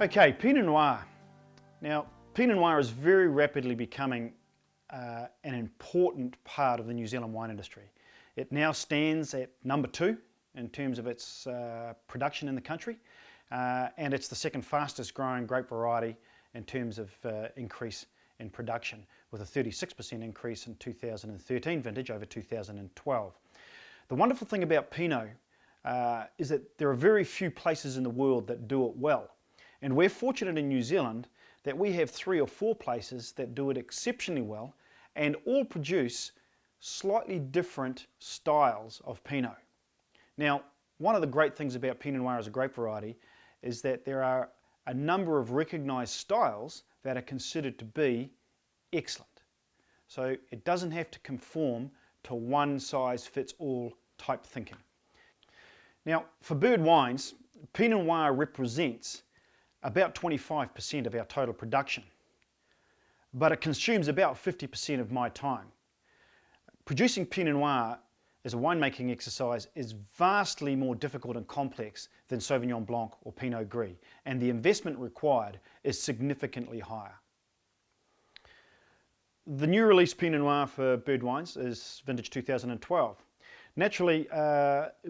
Okay, Pinot Noir. Now, Pinot Noir is very rapidly becoming an important part of the New Zealand wine industry. It now stands at number 2 in terms of its production in the country, and it's the second fastest growing grape variety in terms of increase in production, with a 36% increase in 2013 vintage over 2012. The wonderful thing about Pinot is that there are very few places in the world that do it well. And we're fortunate in New Zealand that we have 3 or 4 places that do it exceptionally well and all produce slightly different styles of Pinot. Now, one of the great things about Pinot Noir as a grape variety is that there are a number of recognised styles that are considered to be excellent. So it doesn't have to conform to one size fits all type thinking. Now, for bird wines, Pinot Noir represents about 25% of our total production, but it consumes about 50% of my time. Producing Pinot Noir as a winemaking exercise is vastly more difficult and complex than Sauvignon Blanc or Pinot Gris, and the investment required is significantly higher. The new release Pinot Noir for bird wines is vintage 2012. Naturally,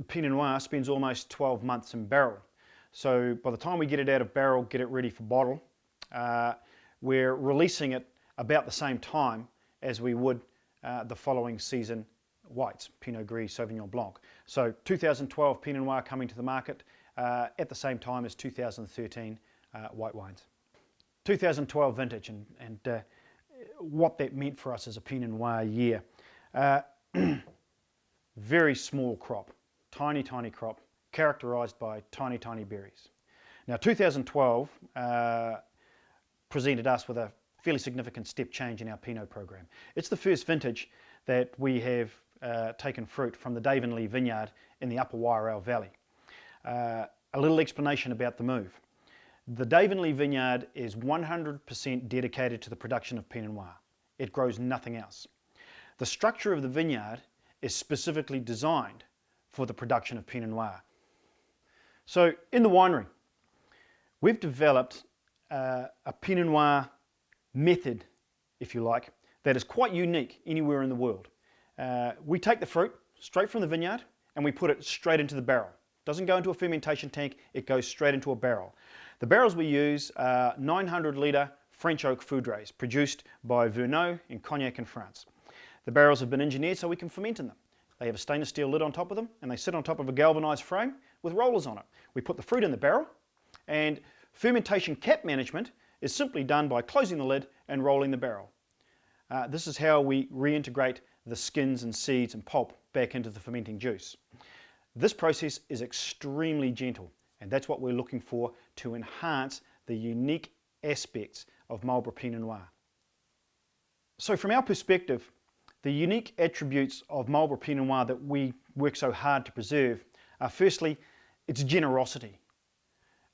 Pinot Noir spends almost 12 months in barrel. So by the time we get it out of barrel, get it ready for bottle, we're releasing it about the same time as we would the following season whites, Pinot Gris, Sauvignon Blanc. So 2012 Pinot Noir coming to the market at the same time as 2013 white wines. 2012 vintage and what that meant for us as a Pinot Noir year. Very small crop, tiny crop, characterised by tiny berries. Now 2012 presented us with a fairly significant step change in our Pinot program. It's the first vintage that we have taken fruit from the Dave and Lee vineyard in the Upper Wairau Valley. A little explanation about the move. The Dave and Lee vineyard is 100% dedicated to the production of Pinot Noir. It grows nothing else. The structure of the vineyard is specifically designed for the production of Pinot Noir. So in the winery, we've developed a Pinot Noir method, if you like, that is quite unique anywhere in the world. We take the fruit straight from the vineyard and we put it straight into the barrel. It doesn't go into a fermentation tank, it goes straight into a barrel. The barrels we use are 900 litre French oak foudres produced by Vernot in Cognac in France. The barrels have been engineered so we can ferment in them. They have a stainless steel lid on top of them and they sit on top of a galvanised frame with rollers on it. We put the fruit in the barrel, and fermentation cap management is simply done by closing the lid and rolling the barrel. This is how we reintegrate the skins and seeds and pulp back into the fermenting juice. This process is extremely gentle, and that's what we're looking for to enhance the unique aspects of Marlborough Pinot Noir. So from our perspective, the unique attributes of Marlborough Pinot Noir that we work so hard to preserve are firstly, its generosity.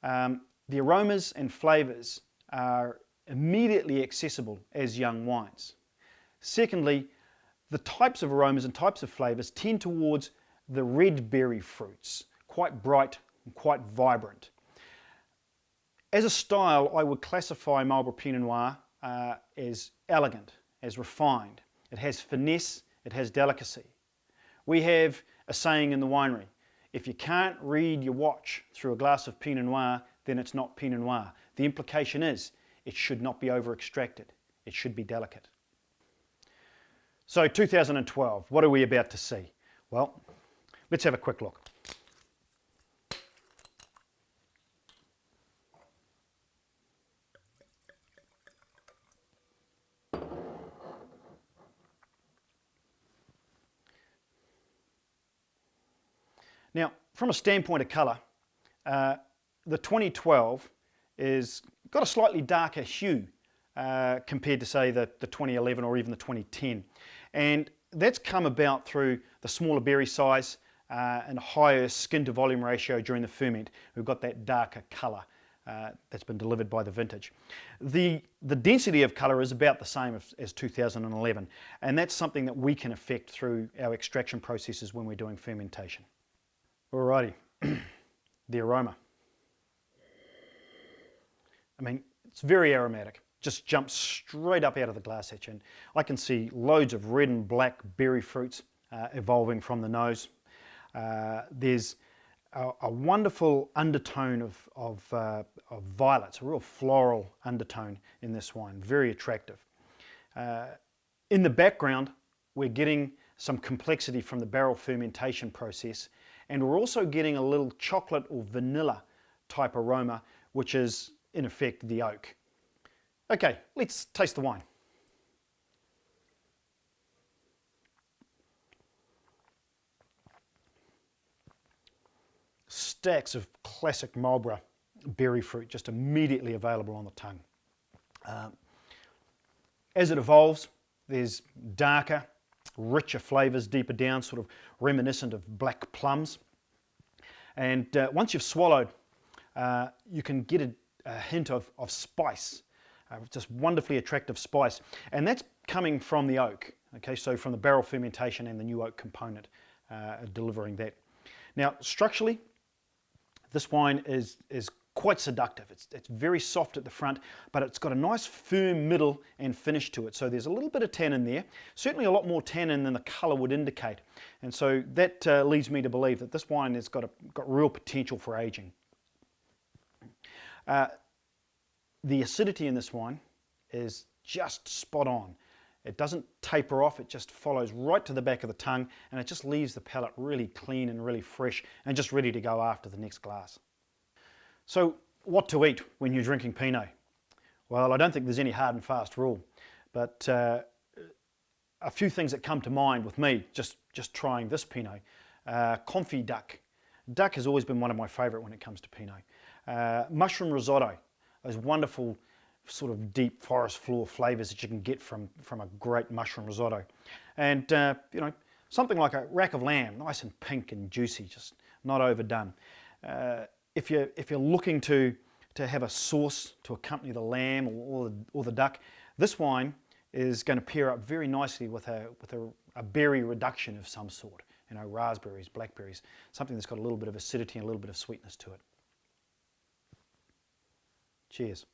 The aromas and flavours are immediately accessible as young wines. Secondly, the types of aromas and types of flavours tend towards the red berry fruits, quite bright and quite vibrant. As a style, I would classify Marlborough Pinot Noir as elegant, as refined. It has finesse, it has delicacy. We have a saying in the winery, if you can't read your watch through a glass of Pinot Noir, then it's not Pinot Noir. The implication is it should not be over-extracted. It should be delicate. So 2012, what are we about to see? Well, let's have a quick look. Now, from a standpoint of colour, the 2012 is got a slightly darker hue compared to, say, the 2011 or even the 2010. And that's come about through the smaller berry size and a higher skin to volume ratio during the ferment. We've got that darker colour that's been delivered by the vintage. The density of colour is about the same as 2011, and that's something that we can affect through our extraction processes when we're doing fermentation. Alrighty, the aroma. I mean, it's very aromatic. Just jumps straight up out of the glass hatch, and I can see loads of red and black berry fruits evolving from the nose. There's a wonderful undertone of violets, a real floral undertone in this wine, very attractive. In the background, we're getting some complexity from the barrel fermentation process, and we're also getting a little chocolate or vanilla type aroma, which is in effect the oak. Okay, let's taste the wine. Stacks of classic Marlborough berry fruit just immediately available on the tongue. As it evolves, there's darker, richer flavours deeper down, sort of reminiscent of black plums. And once you've swallowed, you can get a hint of spice, just wonderfully attractive spice. And that's coming from the oak, okay, so from the barrel fermentation and the new oak component delivering that. Now, structurally, this wine is quite seductive. It's very soft at the front, but it's got a nice firm middle and finish to it. So there's a little bit of tannin there, certainly a lot more tannin than the colour would indicate. And so that leads me to believe that this wine has got real potential for aging. The acidity in this wine is just spot on. It doesn't taper off, it just follows right to the back of the tongue, and it just leaves the palate really clean and really fresh and just ready to go after the next glass. So what to eat when you're drinking Pinot? Well, I don't think there's any hard and fast rule, but a few things that come to mind with me just trying this Pinot. Confit duck. Duck has always been one of my favourite when it comes to Pinot. Mushroom risotto, those wonderful sort of deep forest floor flavours that you can get from a great mushroom risotto. And you know, something like a rack of lamb, nice and pink and juicy, just not overdone. If you're looking to have a sauce to accompany the lamb or the duck, this wine is going to pair up very nicely with a berry reduction of some sort. You know, raspberries, blackberries, something that's got a little bit of acidity and a little bit of sweetness to it. Cheers.